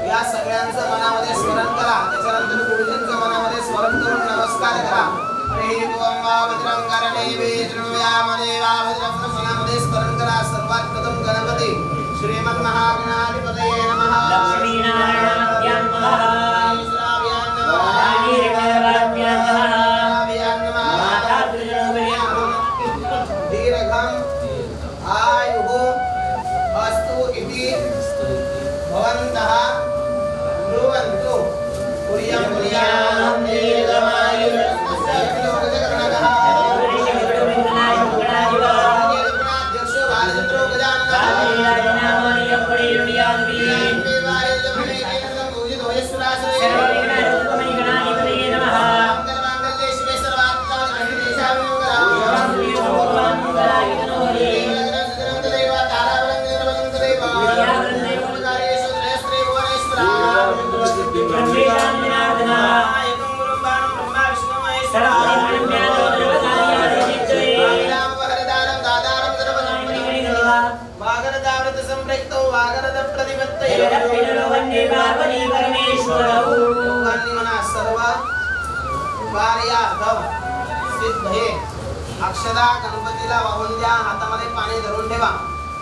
या सगळ्यांचं मनामध्ये स्मरण करा. त्याच्यानंतर गुरुजींचं मनामध्ये स्मरण करून नमस्कार करा. हरे ओम भद्रं कर्णेभिः शृणुयामदेवा भद्रं मनामध्ये स्मरण करा. सर्वात प्रथम गणपती श्रीमन्महागणाधिपतये नमः. लक्ष्मीनारायणाभ्यां नमः. ईश्वराभ्यां नमः. नीलकण्ठाभ्यां नमः. दीर्घं आयुः अस्तु इति भवन्तः ब्रुवन्तु. कुर्यं कुर्यां दीर्घमायुर्लोकजगन्नाथः अध्यक्षो बालचन्द्रो गजाननः अक्षदा गणपतीला वाहून द्या. हातामध्ये पाणी धरून ठेवा.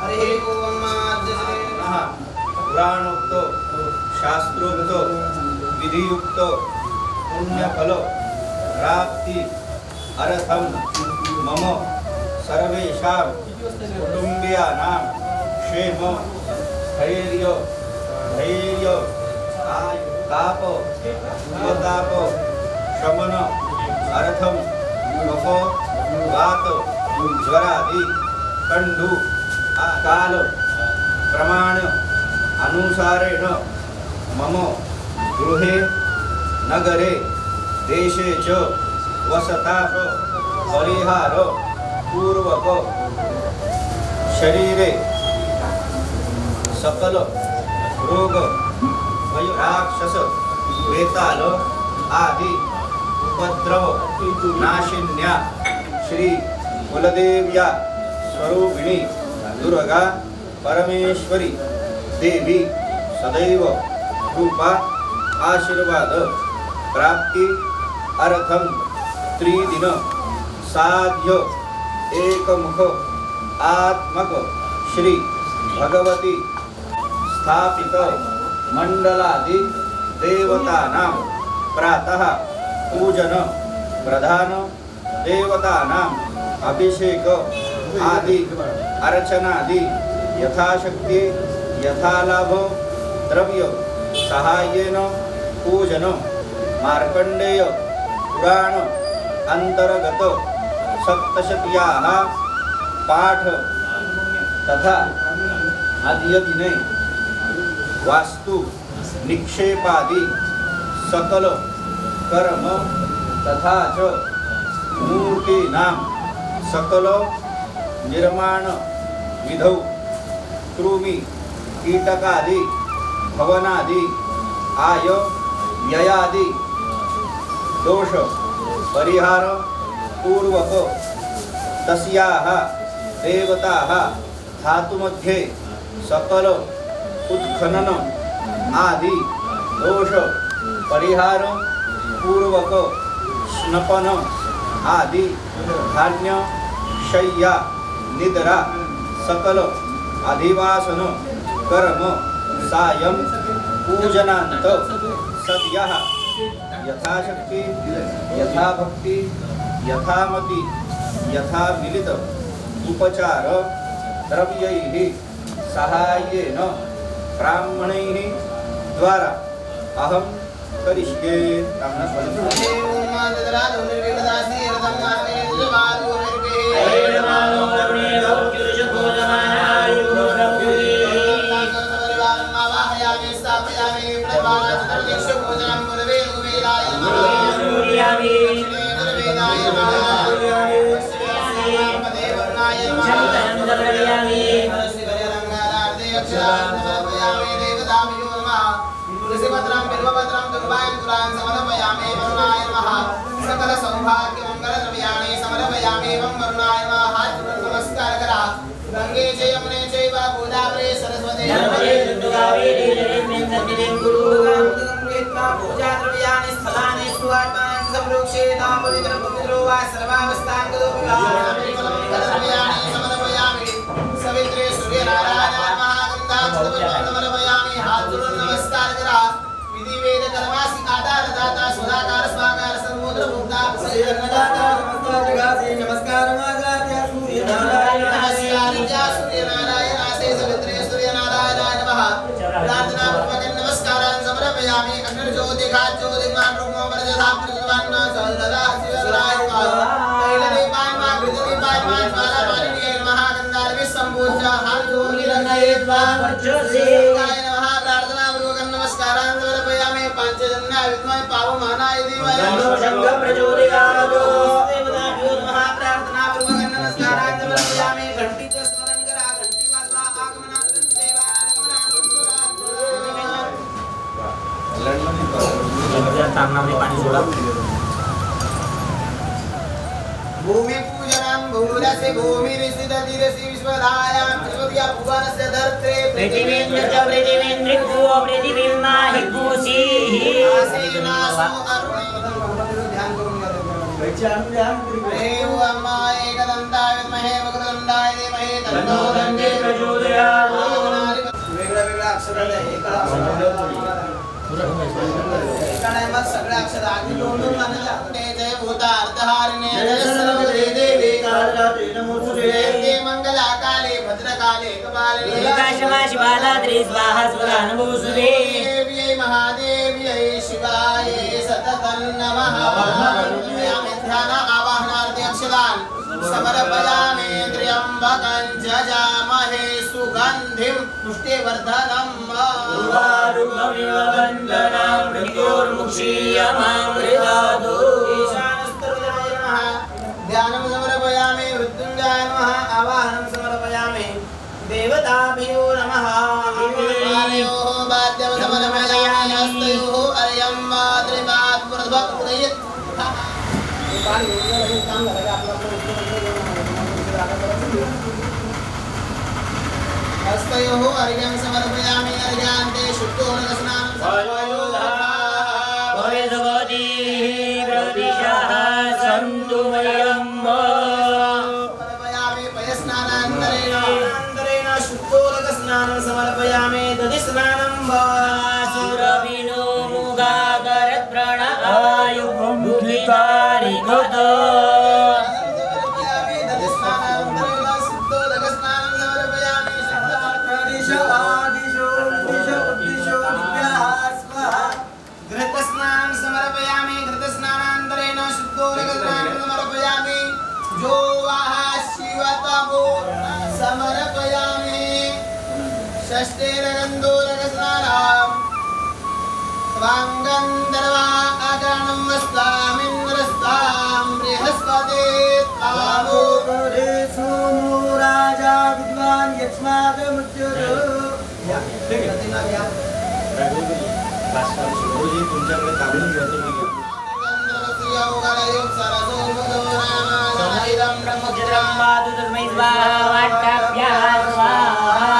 हरे ओम पुराणोक्त शास्त्रोक्त विधियुक्त पुण्यफल प्राप्ति अर्थम मम सर्वेषां कुटुंबियानां क्षेम धैर्य ताप उपताप शमन अर्थम कफ वात ज्वरादि कंडु काल प्रमाण अनुसारेण मम गृहे नगरे देशे च वसता परिहार पूर्वक शरीरे सकल रोग राक्षस वेताल आदि उपद्रव नाशिन्या श्री कुलदेव्या स्वरूपिणी दुर्गा परमेश्वरी देवी सदैव कृपा आशीर्वाद प्राप्ति अर्थम त्रिदिन साध्य एकमुख आत्मक श्री भगवती स्थापित मंडलादि देवतानां प्रातः पूजन प्रधान देवतानां अभिषेक आदि अर्चनादि यथाशक्ति यथालाभ द्रव्य सहाय्येन पूजन मार्कंडेय पुराण अंतर्गत सप्तशत्याः पाठ तथा आद्यदिने वास्तु निक्षेपादि सकल कर्म तथा च मूर्तीनां सकल निर्माण विधौ कृमि कीटकादि भवनादि आय व्ययादि दोष परिहार पूर्वक तस्याः देवताः धातुमध्ये सकल उत्खनन आदि दोष परिहार पूर्वक स्नपन आदि धान्य शय्या निद्रा सकल अधिवासन कर्म सायं पूजनांत सद्यः यथाशक्ति यथाभक्ति यथामति यथा मिलित उपचार द्रव्यैः सहाय्येन ब्राह्मणैः द्वारा अहं करिष्ये. Jangan अक्षरान् समर्पयामि देवताभ्यो नमः तुलसीपत्रं बिल्वपत्रं दुर्वायुतुलान् समर्पयामि वरुणाय नमः सकल सौभाग्यमङ्गलद्रव्याणि समर्पयामि वरुणाय नमः हाथ नमस्कार करा गंगे च यमुने चैव गोदावरी सरस्वती नर्मदे सिन्धु कावेरी जलेस्मिन् सन्निधिं कुरु पूजा द्रव्याणि स्थलानि सुवात्मानं संप्रोक्षेत पवित्रं पवित्रो वा सर्वावस्थां गतो द्रव्याणि समर्पयामि सवित्रे सूर्यनारायणाय महागन्धाक्षतपुष्पं समर्पयामि हाथ जोड़ो नमस्कार करा विधि वेद कर्मासि आधार दाता सुधाकार स्वाकार सर्वोत्र भुक्ता सैर्नदाता नमस्कार जगासे नमस्कार मागार्य सूर्यनारायण नमस्कार जा सूर्यनारायण आसे सवित्रे सूर्यनारायणाय नमः प्रार्थना पूर्वक नमस्कारान् समर्पयामि अग्नि ज्योति घात ज्योति मान रूपो वर्जधा प्रज्वलन सदा शिवराय तैलदीपाय मा कृतदीपाय मा ज्वाला पाणिनीय नमः गन्धार्वि संपूज्य हाथ जोड़ि रंगयेत्वा वर्चसे गाय नमः प्रार्थना पूर्वक नमस्कारान् समर्पयामि पंचजन्य विद्महे पावमानाय देवाय शंख प्रचोदयात् देवताभ्यो नमः प्रार्थना पूर्वक नमस्कारान् समर्पयामि घंटी स्मरण करा घंटी वाजवा आगमनार्थं पाणी सोडा भूमि पूजनं भूरसे भूमि ऋषिदधिरसि विश्वधायां विश्वदिया भुवनस्य धर्त्रे पृथिवीन्द्र च पृथिवीन्द्रिभ्यो पृथिवीं माहि पूषीः आसीनासो अरुणे ध्यान करूंगा देव अम्मा एकदन्ताय विद्महे वक्रतुण्डाय धीमहि तन्नो दन्ते प्रचोदयात् वेगळा वेगळा अक्षर आहे एका एका सगळे अक्षर आधी दोन मानले जाते जय भूता अर्थहारिणे जय सर्वदे देवी कालरात्रि नमोस्तुते देवी मंगलाकाले भद्रकाले कपालिनी एकाशमा शिवाधात्री स्वाहा स्वधा नमोस्तुते देव्यै महादेव्यै शिवाय सततं नमः ध्यान आवाहनार्थी अक्षरान् समर्पयामि त्र्यंबकं जजामहे सुगन्धिं पुष्टिवर्धनं उर्वारुकमिव वन्दनां मृत्योर्मुक्षीयमामृतादो ईशानस्तरुजनाय नमः ध्यानं समर्पयामि मृत्युञ्जयाय नमः आवाहनं समर्पयामि देवताभ्यो नमः पाणयोः वाद्यं समर्पयामि हस्तयोः अर्यं मातृपाद प्रभव उदयत् हस्तयोः अर्घ्यं समर्पयामि अर्घ्यान्ते शुद्धोदकस्नानं सन्तु समर्पयामि पयस्नानान्तरेण शुद्धोदकस्नानं समर्पयामि दधिस्नानं सुरभिनो मुगाकरत्प्रण आयुर्मुखितारिगत घृतस्नानं समर्पयामि घृतस्नानान्तरेण शुद्धोदकस्नानं समर्पयामि जो वाह शिवतमो समर्पयामि षष्ठेरगन्धोदकस्नानं स्वाङ्गन्धर्वा अगणं वस्तामिन्द्रस्तां बृहस्पते तावो सोमो राजा विद्वान् यस्मादमुच्यते गुरुजी तुमच्याकडे काढून घ्या तुम्ही समुद्रं वादु तस्मै स्वाहा वाट्टाभ्यः स्वाहा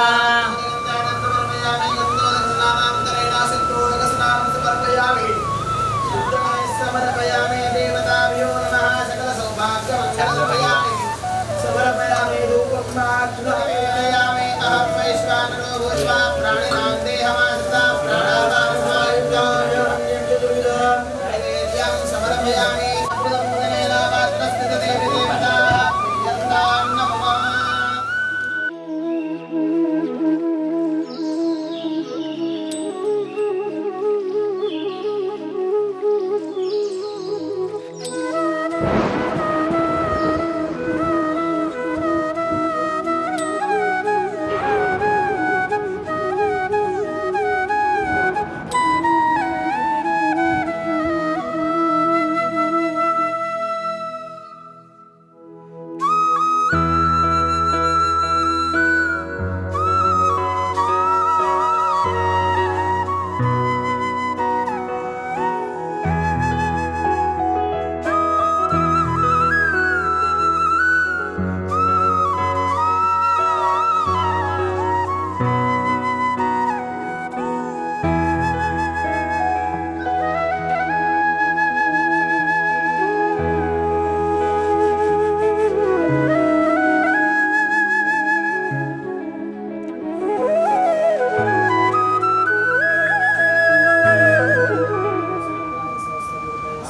समर्पयामि देवताभ्यो नमः सकल सौभाग्यमङ्गलमयामि समर्पयामि धूपमाग्रहयामि अहं वैश्वानरो भूत्वा प्राणिनां देहमास्ता प्राणानां समर्पयामि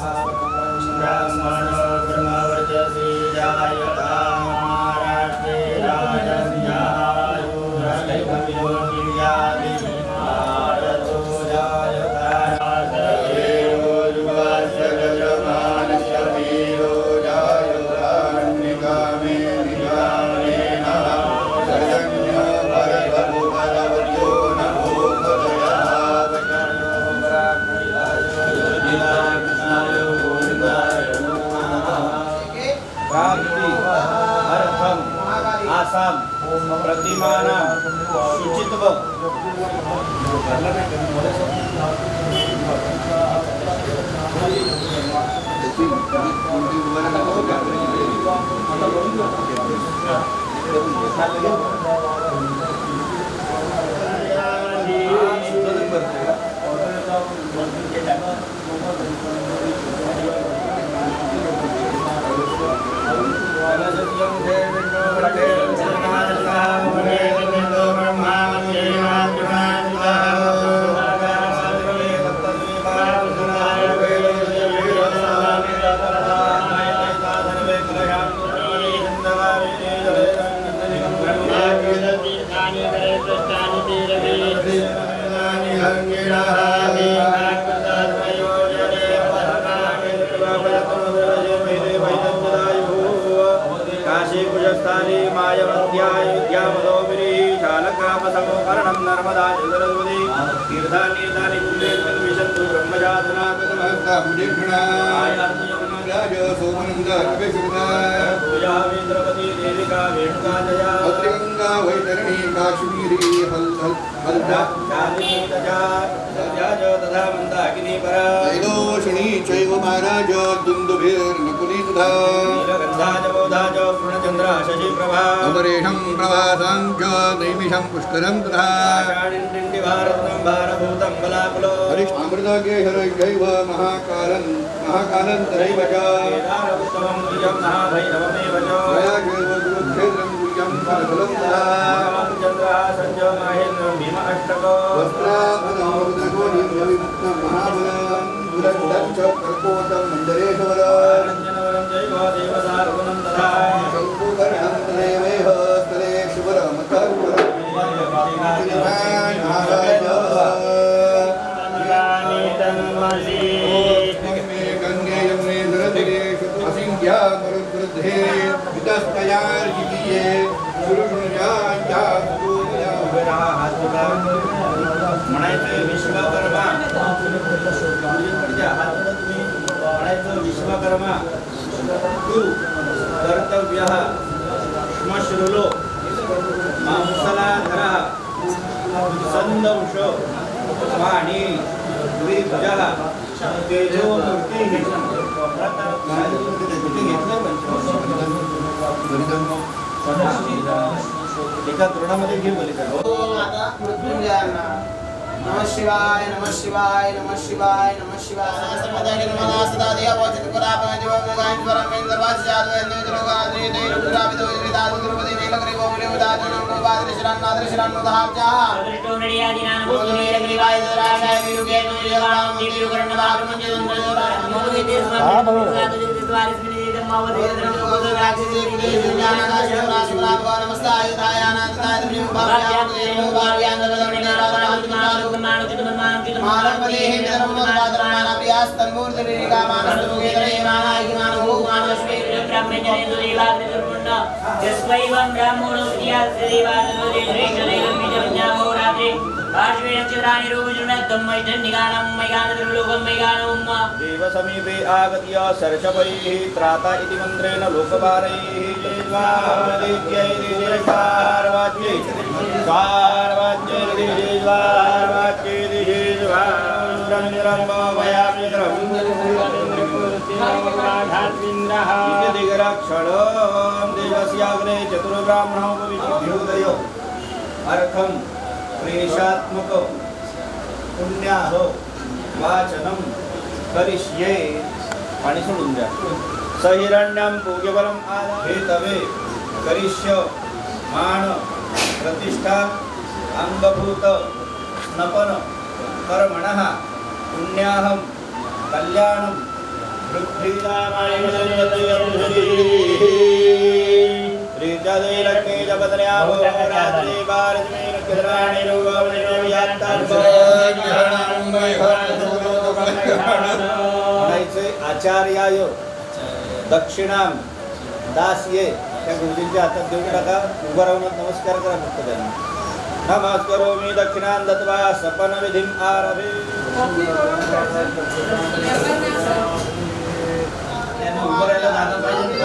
ब्राह्मणो ब्रह्मवर्चसी जायता महाराष्ट्रे राजन्यायुरस्कैकविलोकिव्याधि भारतो जायता देवो युवास्य गजमानस्य वीरो जायतान्निकामे निकामेन जगन्यो भरतमुपलवत्यो नमो प्राप्ति अर्थम आसाम प्रतिमाना शुचित्व चैव महाराज दुन्दुभिर्नकुली तथा अमरेशं प्रभासां च नैमिषं पुष्करं तथा हरिष्ठामृतकेशरैव महाकालन्तरैव च गुरुक्षेत्रं गुह्यं फलफलं तथा वस्त्राभरणमुद्रकोणिं विमुक्तं महाबलं दुरन्तं च कर्पोतं मण्डलेश्वरं शङ्कुकर्णं तदेवेह स्थले शुभरमकर्पुरं गंगे यमुने सरस्वती असिंख्या मरुद्वृद्धे वितस्तयार्जितीये गुरुषुणया म्हणायचं विश्वकर्मा म्हणायचं विश्वकर्मा तू कर्तव्यः श्मश्रुलो मांसलाधरः संदंश वाणी द्विभुजः तेजोमूर्तिः एका तरुणामध्ये घे बोलिका माता मृत्युंजयाना नमः शिवाय नमः शिवाय नमः शिवाय नमः शिवाय सर्वदा निर्मला सदा देव वचित परापय देव गायन परम वेद वाच जादव ने द्रोगा दे दे रुद्रा विदो विदादु द्रौपदी नीलकरी गोमले उदाजन नो बादर शरण नादर शरण नो धाजा दृष्टो नडियादिनां भूतनील ग्रीवाय दराशाय विरुगे नो यवां दीपि कर्ण भागम जंदर मोगे देश में द्वारिस्मिनि धम्मावते द्रवो राक्षसी विदेश ज्ञाना शिवराशिवरा नमस्ताय धायानाथाय द्रिम भाव्यां देव भाव्यां दवदनिना मानवदेहे विधर्मोदातरमाना प्रियास्तन्मूर्तिरिका मानस्तमुगेतरे मानायिमानो मानवश्वे ब्रह्मजनेन्दु देवाग्निदुर्पुण्ड यस्वैवं ब्राह्मणो प्रियास्देवादनुदे श्रेष्ठदैवं विजञ्जामो रात्रे पार्श्वे नक्षत्राणि रूपजुर्णद्धं मैथन्निगानं मैगानद्रुलोकं मैगानम् देव समीपे आगत्य सर्षपैः त्राता इति मन्त्रेण लोकपारैः जयद्वारवदेत्यै दिशेश्वारवाच्यै स्वारवाच्यै दिशेश्वारवाच्यै दिशेश्वारनिरम्भवयामित्रं इति दिगरक्षणं देवस्याग्रे चतुर्ब्राह्मणोपविशुद्ध्योदयो अर्थं प्रेषात्मक पुण्याह वाचनं करिष्ये आणि सोडून द्या सहिरण्यं पूज्यबलम हेतवे करिष्य मान प्रतिष्ठा अंगभूत स्नपन कर्मणः पुण्याहं कल्याणं आचार्याय दक्षिणाम दास ये त्या गुरुजींच्या हातात देऊन टाका. उभं राहून नमस्कार करा फक्त त्यांना. नमस्कारो मी दक्षिणां दत्वा सपन विधिं आरभे. त्यांना उभं राहायला जागा पाहिजे.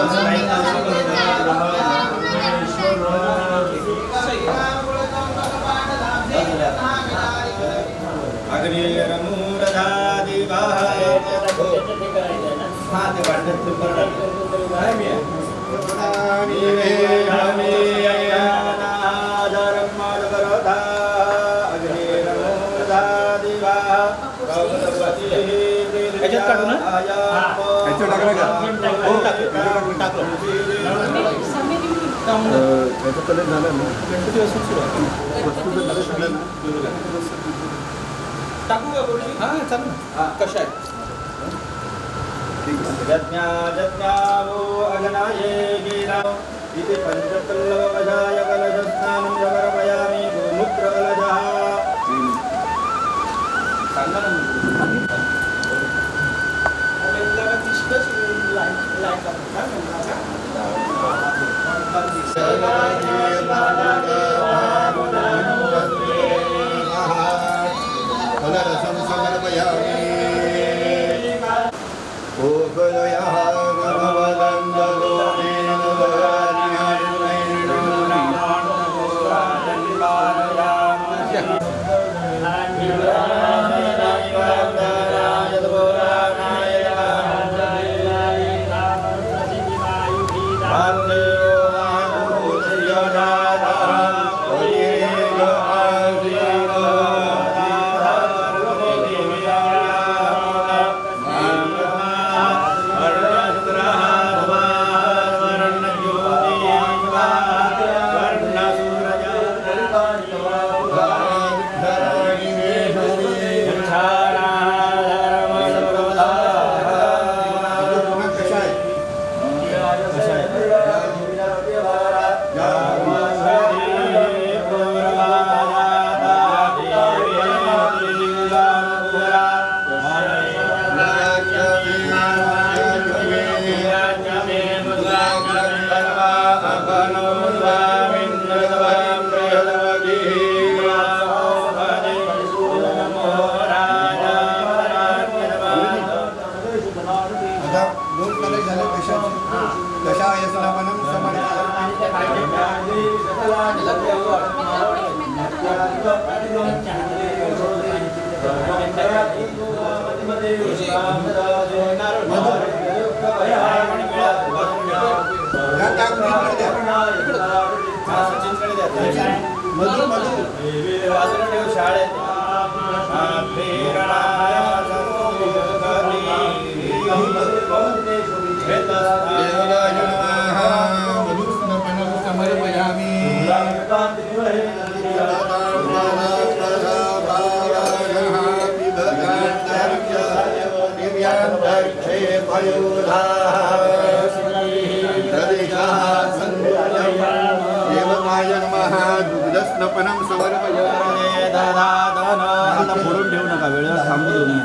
फोडून ठेवू नका, वेळेवर थांबू देऊ नये.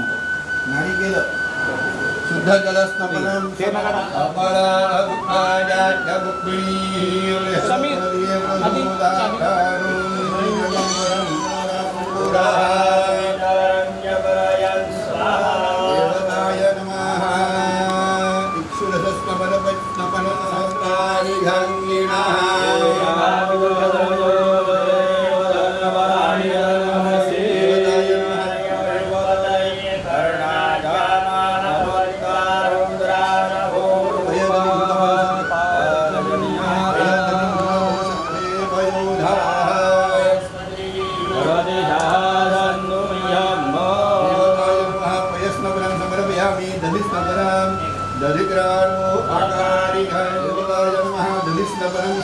नारिकेल शुद्ध जलस्नपनम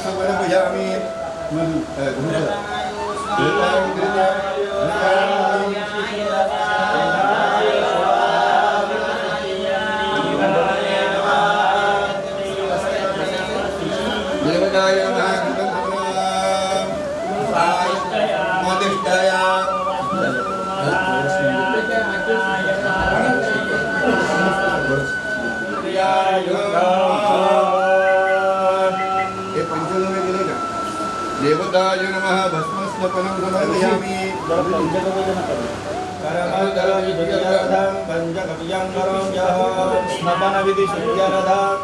समर्पयामि हे पंचगव्य गेले का देवताय नमः भस्मस्नपनं समर्पयामि पंचकव्यं करों यः स्नपन विधि शुद्ध्यरथं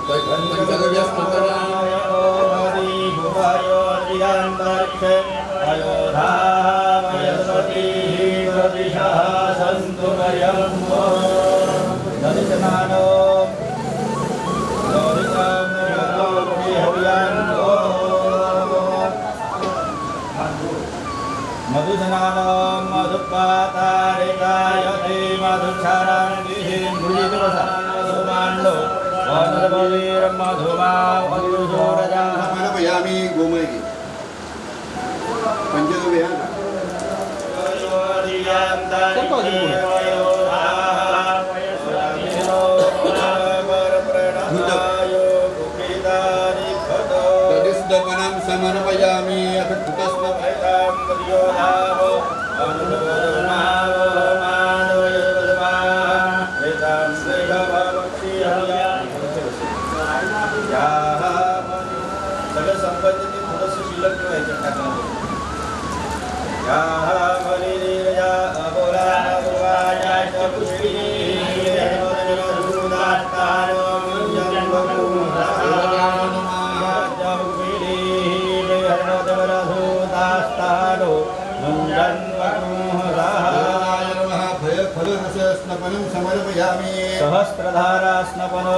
पंचकव्यस्नपनाय ओमरि भुवायो दिगंतरिक्षे अयोधामयस्वती प्रदिशः सन्तु वयम्भो दर्शनानो लोहितं हव्यान्तो मधुधनानं मधुपातारिकाय ते मधुक्षारान्विहिं भुजितवसामाण्डो वनर्बलीर् मधुमा मधुसूरजा समर्पयामि गोमयी पंचगव्य तदिस्दपनं समर्पयामि अथ कृतस्नपनं मर्योधावो अनुरोधमावो मानवयवदवारितं श्रीभवक्षीहव्या याः सगळं संपत्ती थोडंसं शिल्लक ठेवायचं टाकण्याचं याः बलिरीरया अबोला अबोवाया च पुष्टिनी हरिमोदनिरोधूदात्तानो स्नपनं समर्पयामि सहस्रधारा स्नपनो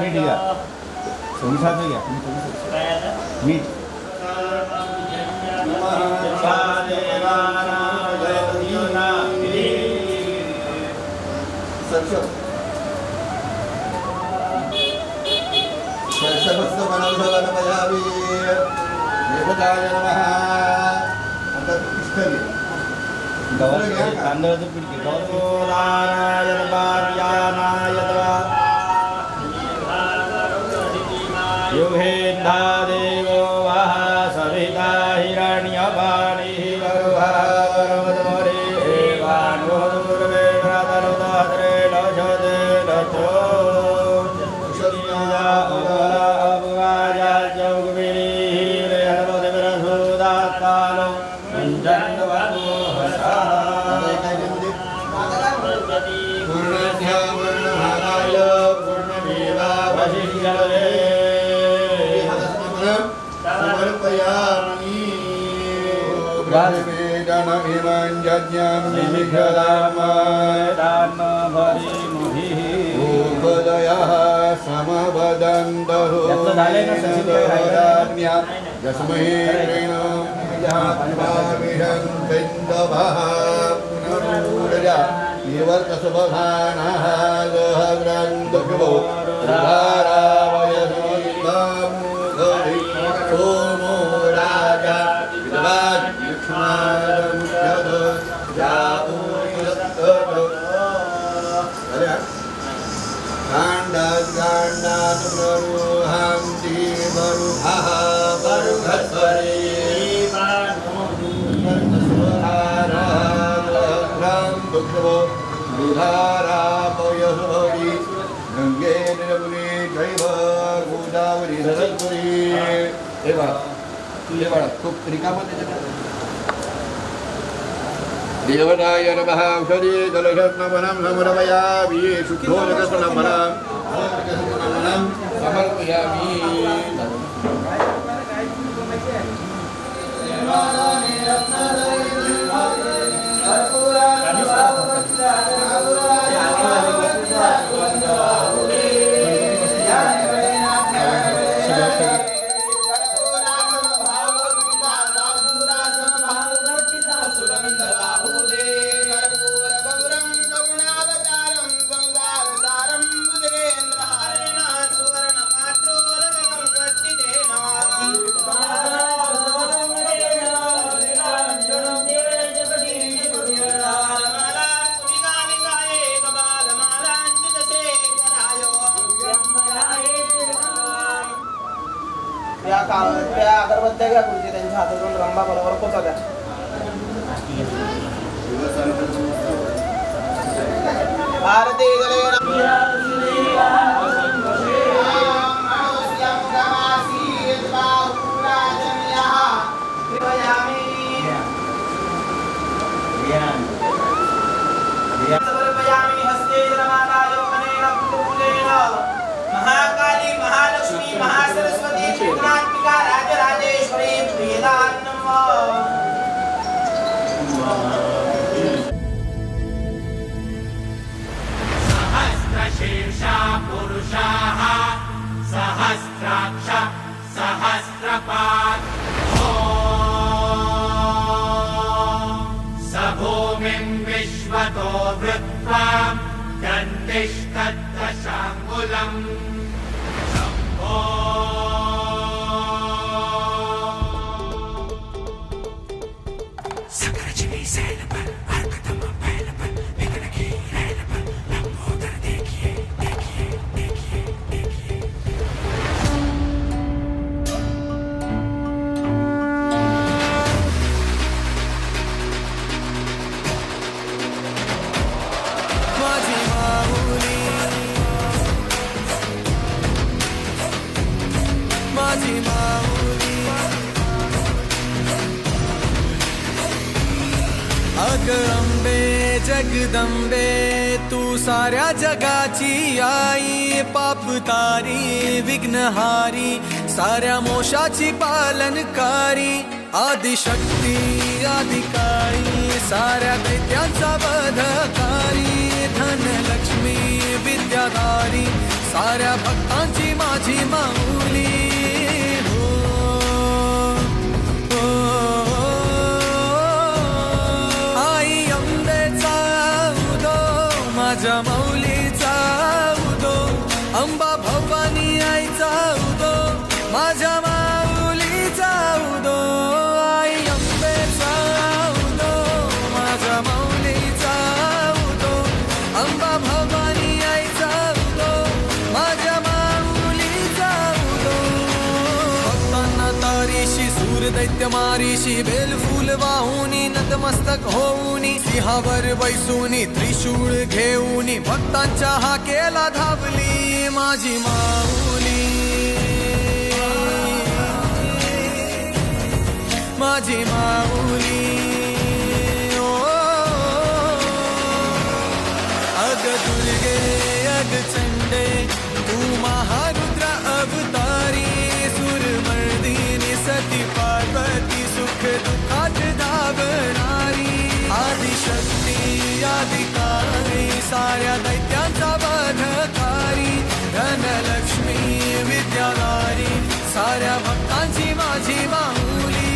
मीडिया संसाचं घ्या मीठ समर्पयामि देवताय नमः आता तिष्ठति तांदळाचं पीठ घे नारायण पार्यानाय युगेन्धा देवो वः सविता हिरण्यपाणिः वरुहा वरवदमरे एवानो दुर्वे व्रतरुदहत्रे लक्षते लक्षो क्षत्रिया अबला अबुवाजा जौगविरीः रेहवदविरसुदात्तानो मञ्जन्वतो हसः पूर्णस्य पूर्णमादाय पूर्णमेवावशिष्यते समर्पयामि वेदनमिमं यज्ञं निमिषदामदान्नभरिमुहिः उभदयः समवदन्तः यस्महे प्रणोमिषं बिन्दवः पुनरूढया निवर्तसुभधानः गहग्रन्दुभो धारावयसोदामुगरि सोमो राजा विद्वान् लक्ष्मणमुख्यद जापूयत्तद काण्डात् प्ररुहान्ति बरुहः बरुहस्वरे दुधारापयसोरी गंगे निर्मली जैव गोदावरी सरस्वती हे बाळा खूप रिकामं त्याच्यात देवताय नमः औषधी जलशस्नपनं समर्पयामि शुद्धोदकस्नपनं समर्पयामि त्या अगरबत्त्या घ्या गुरुजी त्यांच्या हातातून रंबा बरोबर पोचा द्या. भारती महाकाली महालक्ष्मी महासरस्वती त्रिगुणात्मिका राजराजेश्वरी प्रियदान्नम सहस्रशीर्षा पुरुषाः सहस्राक्ष सहस्रपात् स भूमिं विश्वतो वृत्वा दन्तिष्ठदशाङ्गुलम् अग अंबे जगदंबे तू साऱ्या जगाची आई पाप तारी विघ्नहारी साऱ्या मोशाची पालनकारी आदिशक्ती आदिकाळी साऱ्या दैत्यांचा वधकारी धनलक्ष्मी विद्याधारी साऱ्या भक्तांची माझी माऊली माझ्या माऊलीचा उदो अंबा भवानी आईचा उदो माझ्या माऊलीचा उदो आई अंबेचा उदो माझ्या माऊलीचा उदो अंबा भवानी आईचा उदो माझ्या माऊलीचा उदो भक्तांना तारीशी सूर दैत्य मारीशी बेलफूल वाहुनी नतमस्तक होऊनी सिंहावर बैसूनी त्रिशूळ घेऊनी भक्तांच्या हाकेला धावली माझी माऊली माझी माऊली ओ अग दुर्गे अग चंडे तू महारुद्र अवतारी सुरमर्दिनी सती पार्वती सुख दुःखात धावणारी आदिशक्ती आदिकारी साऱ्या दैत्यांचा वधकारी धनलक्ष्मी विद्याधारी साऱ्या भक्तांची माझी माऊली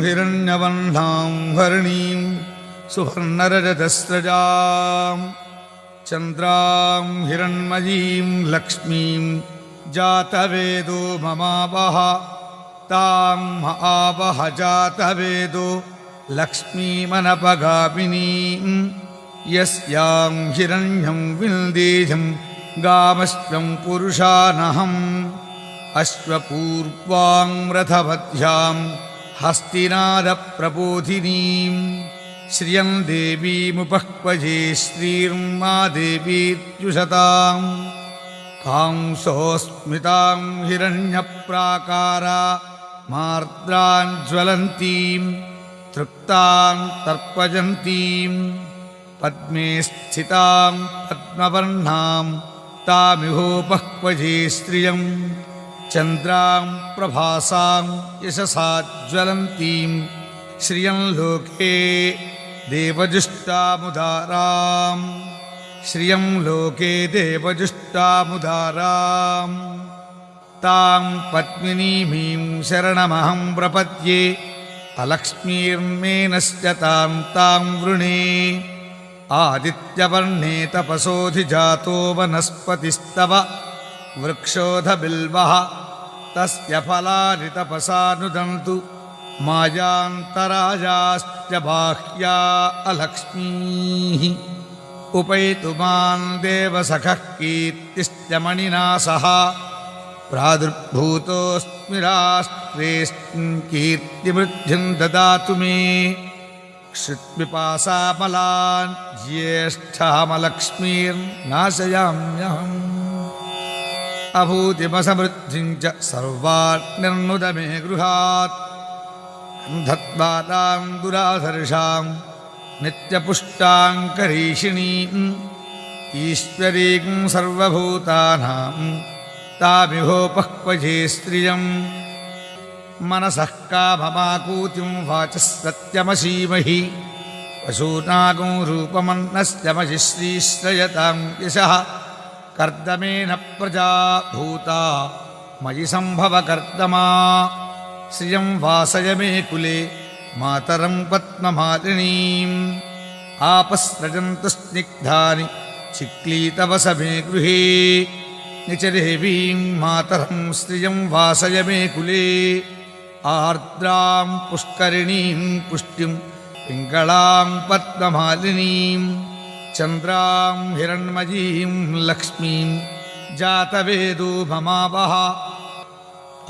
हिरण्यवह्नां हरिणीं सुवर्णरजतस्रजां चन्द्रां हिरण्मयीं लक्ष्मीं जातवेदो ममावह तां महावह जातवेदो लक्ष्मीमनपगामिनीं यस्यां हिरण्यं विन्देजं गामश्वं पुरुषानहम् अश्वपूर्वां रथवध्यां हस्तिनादप्रबोधिनीं श्रियं देवीमुपह्वजे श्रीर्मा देवीत्युषतां कांसोऽस्मितां हिरण्यप्राकारा मार्द्रां ज्वलन्तीं तृप्तां तर्पयन्तीं पद्मे स्थितां पद्मवर्णां तामिहोपह्वजे श्रियं चन्द्रां प्रभासां यशसा ज्वलन्तीं श्रियं लोके देवजुष्टामुदारां श्रियं लोके देवजुष्टामुदारां तां पद्मिनीमीं शरणमहं प्रपद्ये अलक्ष्मीर्मेनश्च तां तां वृणे आदित्यवर्णे तपसोऽधिजातो वनस्पतिस्तव वृक्षोऽध बिल्वः तस्य फलानि तपसा नुदन्तु मायान्तराजाश्च बाह्या अलक्ष्मीः उपैतु मां देवसखः कीर्तिश्च मणिना सह प्रादुर्भूतोऽस्मि राष्ट्रेऽस्मिन् कीर्तिवृद्धिं ददातु मे क्षुत्पिपासामलान् ज्येष्ठामलक्ष्मीर्नाशयाम्यहम् अभूतिमसमृद्धिं च सर्वान् निर्नुद मे गृहात् गन्धत्वादां दुराधर्षां नित्यपुष्टां करीषिणीम् ईश्वरीं सर्वभूतानां तामिहोपः क्वचे स्त्रियम् मनसः काममाकूतिं वाचः सत्यमसीमहि पशूनागं रूपमन्नस्य महि श्रीश्रयतां यशः कर्दमेन प्रजा भूता मयि सम्भव कर्दमा श्रियं वासय मे कुले मातरं पद्ममालिनीम् आपस्रजन्तु स्निग्धानि चिक्लीतवस मे गृहे निचदेवीं मातरं श्रियं वासय मे कुले आर्द्रां पुष्करिणीं पुष्टिं पिङ्गलां पद्ममालिनीं चन्द्रां हिरण्मयीं लक्ष्मीं जातवेदो ममावह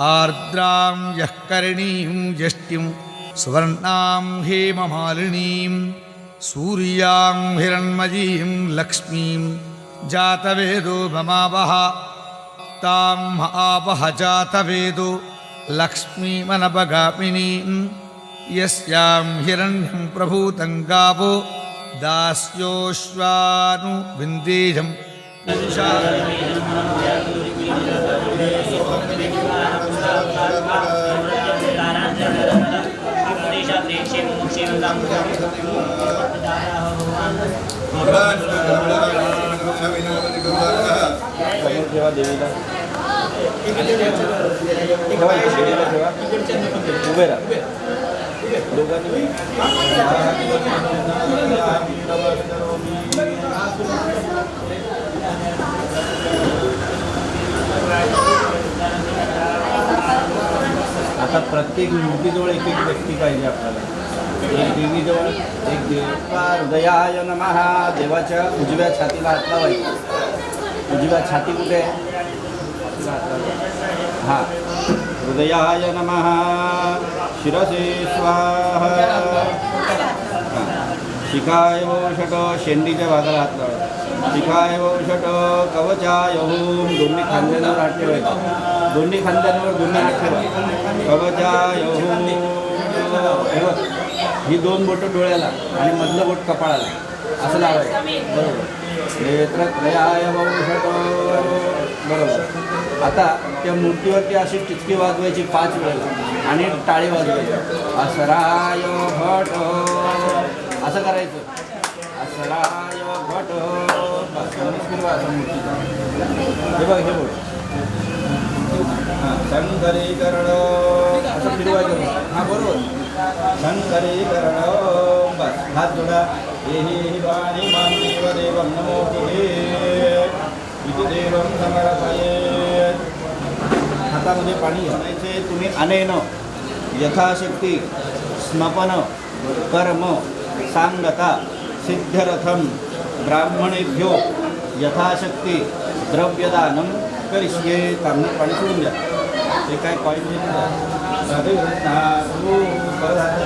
आर्द्रां यः करिणीं यष्टिं सुवर्णां हेममालिनीं सूर्यां हिरण्मयीं लक्ष्मीं जातवेदो ममावह तां आवह जातवेदो लक्ष्मीमनपगामिनीं यस्यां हिरण्यं प्रभूतं गावो दास्योश्वानु विन्देजं ठेवा देवीला ठेवा देवीला ठेवा उभे राहा दोघांनी आता प्रत्येक मूर्तीजवळ एक एक व्यक्ती पाहिजे आपल्याला एक देवीजवळ एक देव हृदयाय नमः देवाच्या उजव्या छातीला हात लावायचा उजव्या छाती कुठे आहे हां हृदयाय नमः शिरसे स्वाहा शिखाय वषट शेंडीच्या भागाला हात लावायचा शिखाय वषट कवचाय होम दोन्ही खांद्यांवर हात ठेवायचे दोन्ही खांद्यांवर दोन्ही हात ठेवा कवचाय होम ही दोन बोटं डोळ्याला आणि मधलं बोट कपाळाला असं लावायचं बरोबर नेत्रत्रयाय वषट बरोबर आता त्या मूर्तीवरती अशी टिचकी वाजवायची 5 वेळेला आणि टाळी वाजवायची असराय भट असं करायचं असराय भट फिरवा असं मूर्तीचा हे बघ हे बोल हां शंकरीकरण असं फिरवायचं हां बरोबर शंकरीकरण बस हात जोडा हे वाणी मां देवदेवं नमोस्तुते इति देवं समर्पयेत् हातामध्ये पाणी घालायचे तुम्ही अनेन यथाशक्ती स्नपन कर्म सांगता सिद्धरथम ब्राह्मणेभ्यो यथाशक्ती द्रव्यदानं करिष्ये तांबडं पाणी सोडून द्या ते काय कॉईन देऊन द्या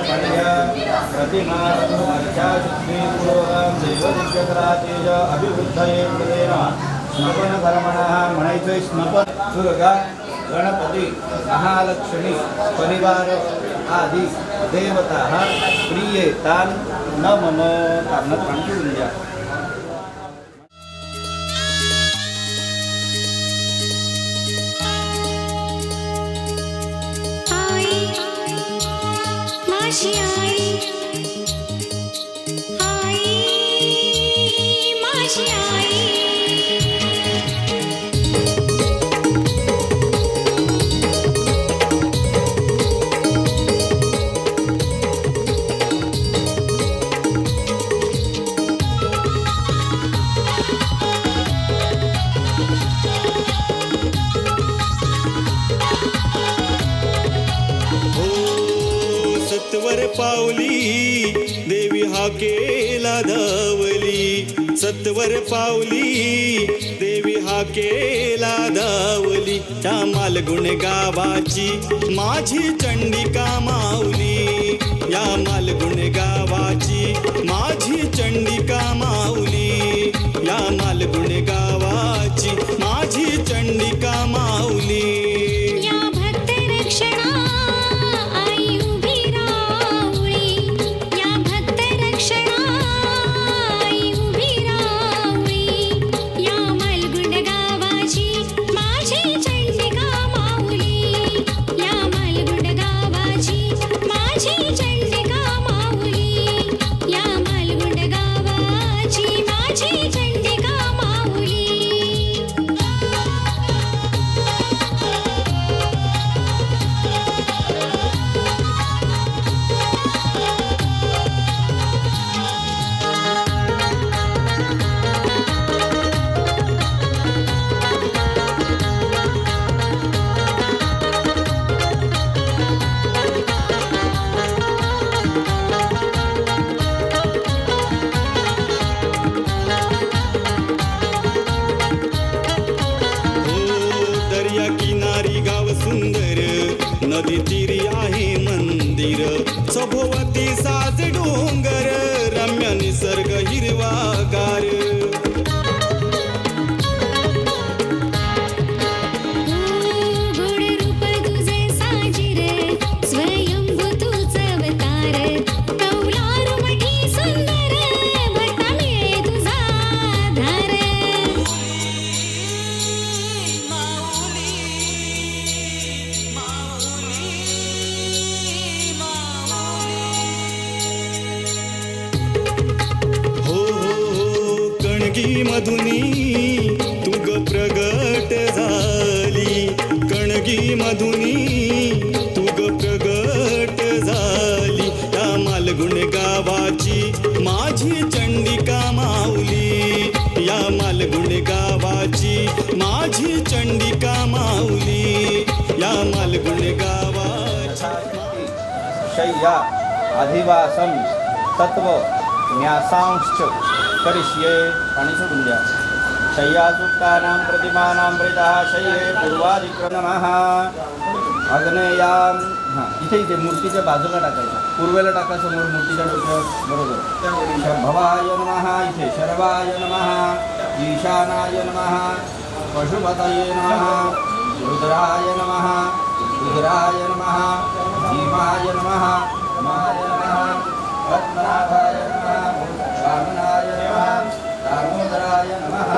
पाणी घ्या प्रतिमा अर्चाशुद्धीपूर्वकं देवदिव्यकरातेज अभिवृद्धये कृतेन स्नपन कर्मणः म्हणायचं स्नपन दुर्गा गणपती महालक्ष्मी परिवार आदी देवता प्रियेतान न मम तांबडं पाणी सोडून द्या माशी आई माशी आई पावली देवी हाकेला धावली सत्वर पावली देवी हाकेला धावली त्या मालगुण गावाची माझी चंडिका माऊली या मालगुण गावाची माझी चंडिका माऊली या मालगुण गावाची माझी चंडिका माऊली या भक्त रक्षणा आई उभी रावळी या भक्त रक्षणा आई उभी रावळी या मालगुंड गावाची माझी चंडिका माऊली या मालगुंड गावाची माझी चंडिका माऊली या मालगुंड गावाची माझी चंडिका माऊली दर्या किनारी गाव सुंदर नदी तीरी आहे मंदिर सभोवती साज डोंगर रम्य निसर्ग हिरवागार गोड रूप तुझे साजिर स्वयंभू तूच अवतार कौलार मठी सुंदर भक्ता मिळे तुझा आधार हो कणगी मधुनी तुग प्रगट झाली कणगी मधुनी तुग प्रगट झाली त्या मालगुण गावाची माझी चंडिका माऊली या मालगुण गावाची माझी चंडिका माऊली या मालगुण गावाची शय्या अधिवासम तत्व न्यासांश्च करिष्ये आणि सोडून द्या शय्यासुप्तानां प्रतिमानां प्रेतः शय्ये पूर्वाधिक्रम नमः अग्नेयां इथे इथे मूर्तीच्या बाजूला टाकायचं पूर्वेला टाका समोर मूर्तीच्या डोक्यावर बरोबर शंभवाय नमः इथे शर्वाय नमः ईशानाय नमः पशुपतये नमः रुद्राय नमः रुद्राय नमः भीमाय नमः माय नमः पद्मनाभाय नमः वामनाय नमः दामोदराय नमः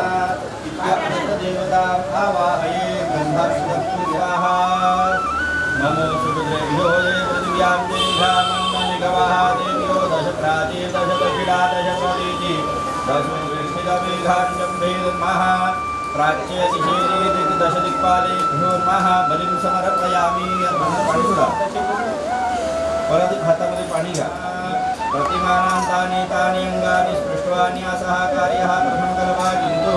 इत्यादेवताम् आवाहये गन्धर्वपूर्वाः नमो सुभद्रेभ्यो ये पृथिव्यां देशामन्मनिगवाः देव्यो दशप्राते दशदक्षिणा दशप्रतीति दशमेघान्यं भेदन्मः प्राच्ये दिशेने दशदिक्पालेभ्योर्मः बलिं समर्पयामि परत हातामध्ये पाणी घ्या प्रतिमानां तानि तानि अंगानि स्पृष्ट्वा न्यासः कार्यः प्रथम कल्पा किंतु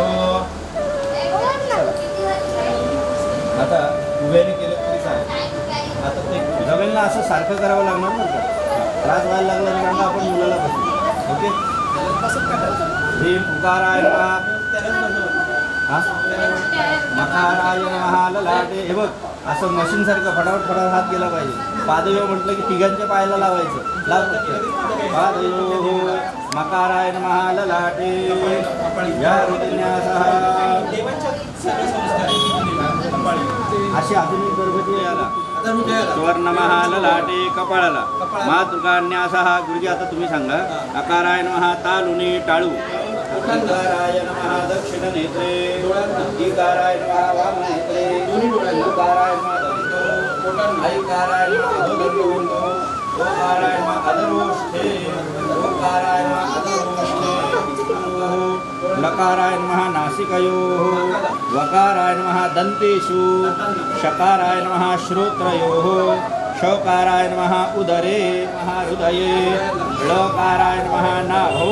आता उभ्याने केलं तरी चालेल आता ते नवेलना असं सारखं करावं लागणार ना का त्रास व्हायला लागला कारण आपण मुलाला बसू ओके भीम उकाराय मकाराय नमः ललाटे हे बघ असं मशीनसारखं फटाफट फटाफट हात गेला पाहिजे पादयो म्हटलं की तिघांच्या पायाला लावायचं लाव पादयो मकाराय नमः ललाटे या हृदयासह अशी आधुनिक गर्भवती याला स्वर्णमः ललाटे कपाळाला मातृकान्यासः गुरुजी आता तुम्ही सांगा अकाराय नमः तालुनी टाळू ओंकाराय नमः दक्षिण नेत्रे ईकाराय नमः वाम नेत्रे ओंकाराय नमः दंतो ऐकाराय नमः अधोदंतो ओंकाराय नमः अधरोष्ठे ओंकाराय नमः अधरोष्ठे लकाराय नमः नासिकयोः वकाराय नमः दन्तेषु शकाराय नमः श्रोत्रयोः शौकाराय नमः उदरे महाहृदये ळकाराय नमः नाभौ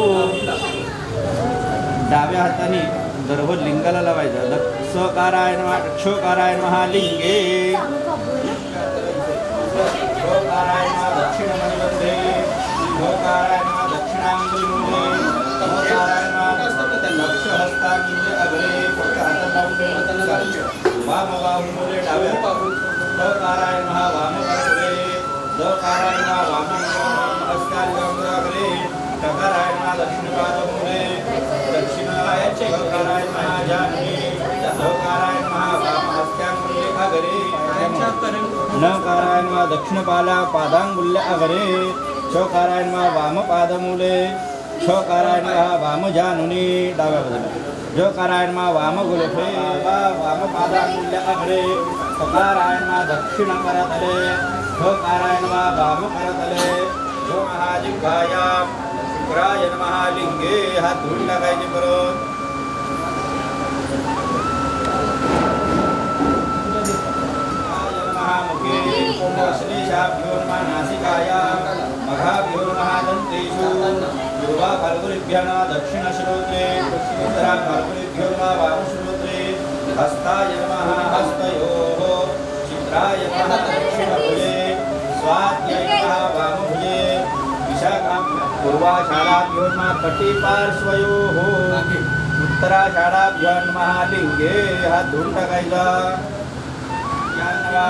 डाव्या हाताने गर्भ लिंगाला लावायचा सकाराय नमः क्षोकाराय नमः लिंगे क्षोकाराय नमः दक्षिण मणिबंधे वाम बाहुमुले डाव्या दकाराय नमः वाम पादे दकाराय नमः वाम नमस्कार गंगाग्रे टकाराय नमः दक्षिण पादमुले दक्षिणाय चकाराय नमः जानी दकाराय नमः वाम हस्तांगुल्य अग्रे नकाराय नमः दक्षिण पादांगुल्य अग्रे चकाराय नमः वाम पादमुले छकाराय नमः वाम जानुनी डाव्या बाजूला जकाराय नमः वाम गुलफे वाम पादांगुल्य अग्रे सकाराय नमः दक्षिण करतले छकाराय नमः वाम करतले जो महाजिह्वायां शुक्राय नमः लिंगे हात धुवून टाकायचे परत मुखे श्लेषाभ्यो नमः नासिकायां मघाभ्यो नमः दन्तेषु पूर्वा फाल्गुनेभ्यः नमः दक्षिणश्रोत्रे उत्तरा फाल्गुनेभ्यो नमः वामश्रोत्रे हस्ताय नमः हस्तयोः चित्राय नमः दक्षिणभुजे स्वाध्याय नमः वामभुजे विशाखां पूर्वाषाढाभ्यो नमः कटिपार्श्वयोः उत्तराषाढाभ्यो नमः लिंगे हात धुवून टाकायचा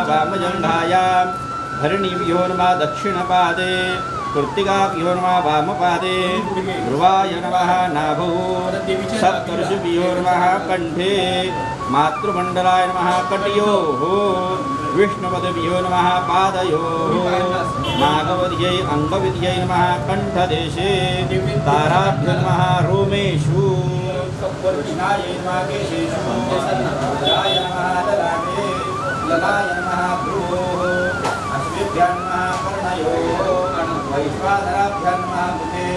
वामजंघायां भरणीभ्यो नमः दक्षिणपादे कृत्तिकाभ्यो नमः वामपादे ध्रुवाय नमः नाभौ सप्तर्षिभ्यो नमः कण्ठे मातृमण्डलाय नमः कटयोः विष्णुपदभ्यो नमः पादयोः नागवद्यै अङ्गविद्यै नमः कण्ठदेशे ताराभ्यो नमः रोमेषु कृष्णाय नमः केशेषु रुद्राय नमः ललाटे ललाय नमः भ्रुवोः अश्वेभ्यः नमः कर्णयोः वैश्वानराभ्यः नमः मुखे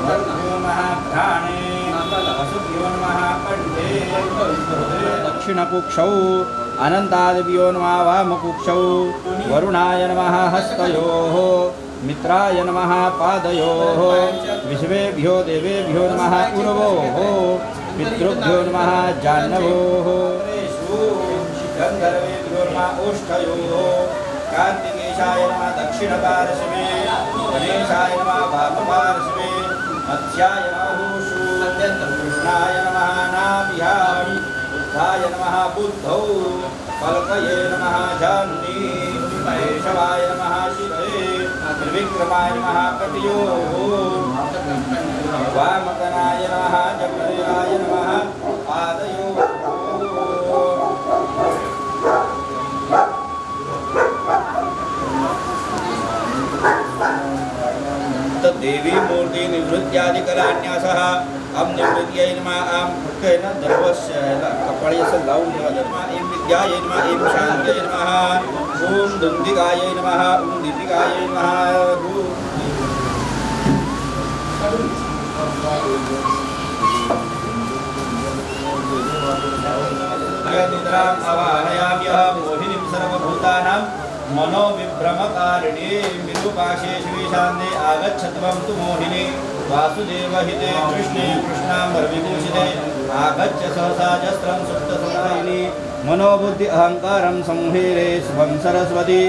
भर्भ्यो नमः घ्राणे वसुभ्यो नमः कण्ठे दक्षिणकुक्षौ अनन्तादिभ्यो नमः वामकुक्षौ वरुणाय नमः हस्तयोः मित्राय नमः पादयोः विश्वेभ्यो देवेभ्यो नमः उर्वोः पितृभ्यो नमः जाह्नवोः गन्धर्वेभ्यो नमः ओष्ठयोः कार्तिकेशाय नमः दक्षिणपार्श्वे गणेशाय नमः वामपार्श्वे मत्स्याय नमः ऊषु कृष्णाय नमः नाभिः बुद्धाय नमः बुद्धौ कल्कये नमः जाह्नवी केशवाय नमः शिरे त्रिविक्रमाय नमः कटयोः वामकनाय नमः जगदेवाय नमः पादयोः देवी मूर्ति निवृत्त्यादि कलान्यासः अम निवृत्त्यै नमः आम फुटकेन दर्वस्य कपाळी असं लावून ठेवा एम विद्यायै नमः एम शांत्यै नमः ओम दुंदिकायै नमः ओम दीपिकायै नमः निद्राम् अवाहयाम्यः मोहिनीं सर्वभूतानां मनोविभ्रमकारिणे विरूपाक्षे श्रीशान्ते आगच्छत्वं तु मोहिनी वासुदेवहिते कृष्णे कृष्णाम्बरविभूषिते आगच्छ सहसा जस्त्रं सुप्तसंहारिणी मनोबुद्धि अहङ्कारं संहेरे शुभं सरस्वती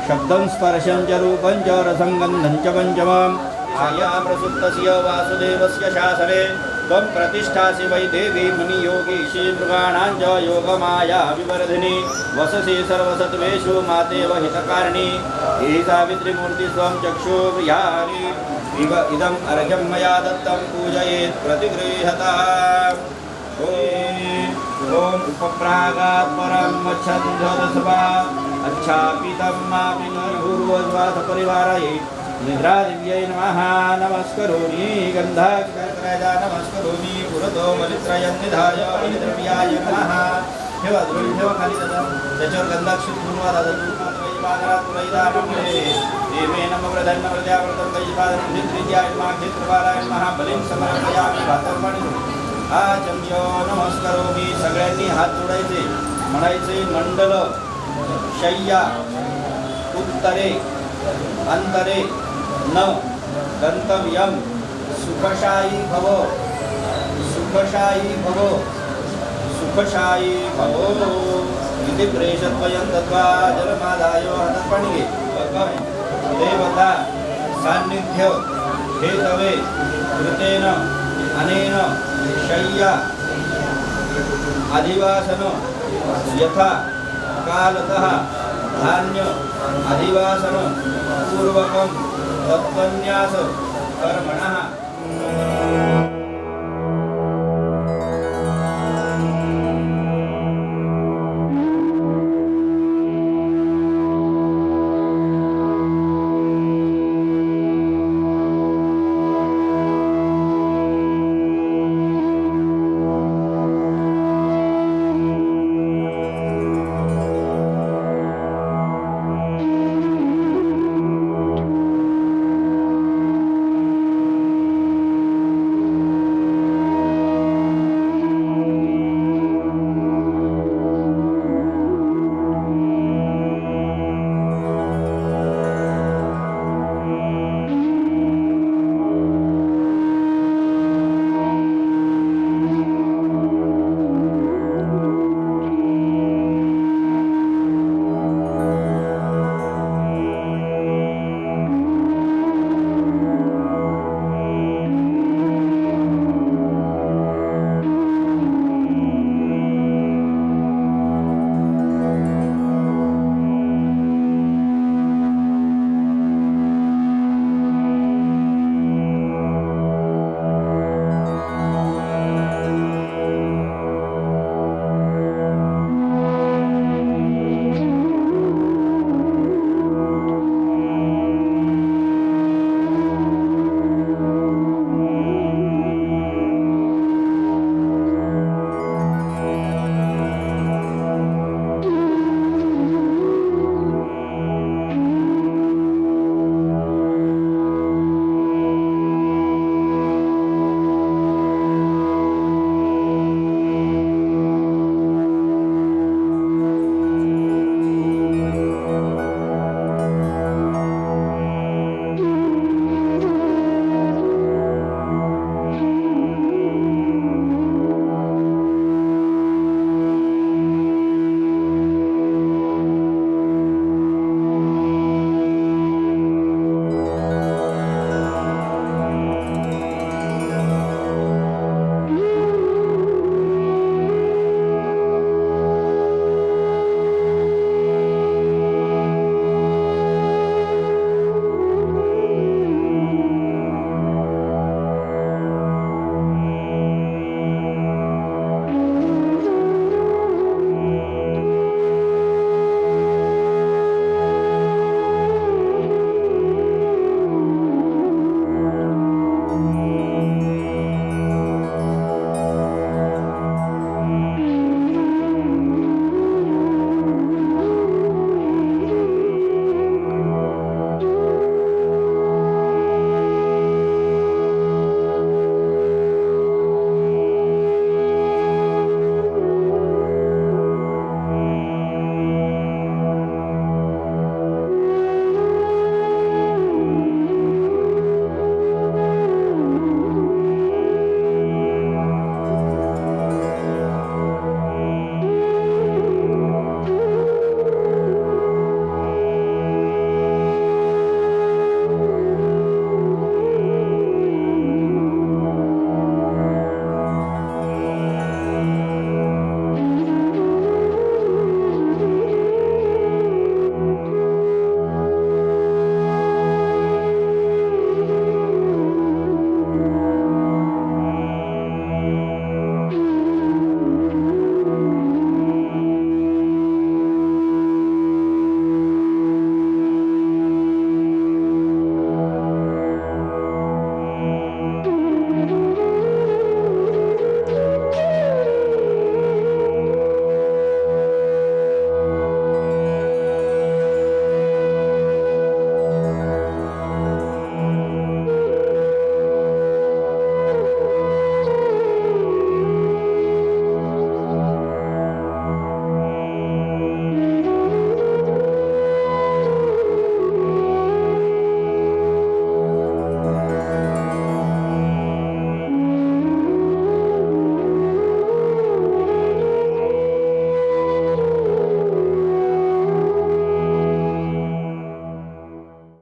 शब्दं स्पर्शं च रूपं च रसं गन्धं च पञ्चमम् आया प्रसुप्तस्य वासुदेवस्य शासने त्वं प्रतिष्ठासि वै देवी मुनियोगीशी मृगाणां च योगमाया विवर्धिनी वससि सर्वसत्त्वेषु मातेव हितकारिणी एहि सावित्रीमूर्ति स्वं चक्षुर्यानि इदम् अर्घ्यं मया दत्तं पूजयेत् प्रतिगृह्यता ॐ उपप्रागात् परं छन्दसभा अच्छापितं मापि न भूर्वज्वासपरिवारये निद्रादिव्यै नमः नमस्करोमि गन्धाक्षरकराजा नमस्करोमि पुरतो मलित्रयं निधाय मलिद्रव्याय नमः ठेवा द्रोणी ठेवा खाली दादा त्याच्यावर गंधाक्षर गुरुवा दादा पादरात पुरैदानमुले देवे नमः प्रधन्न प्रजावृतं वैपादनं धित्रिज्याय नमः क्षेत्रपालाय नमः बलिं समर्पयामि भातर्पणि आचम्यो नमस्करोमि सगळ्यांनी हात जोडायचे म्हणायचे मंडल शय्या उत्तरे अंतरे न गंतव्यम सुखशायी भव सुखशायी भव सुखशायी भव इति प्रेषद्वयं दत्वा जलमादाय हतपणिगे देवता सान्निध्य हेतवे कृतेन अनेन शय्या अधिवासन यथा कालतः धान्य अधिवासन पूर्वकं तत्त्वन्यास कर्मणः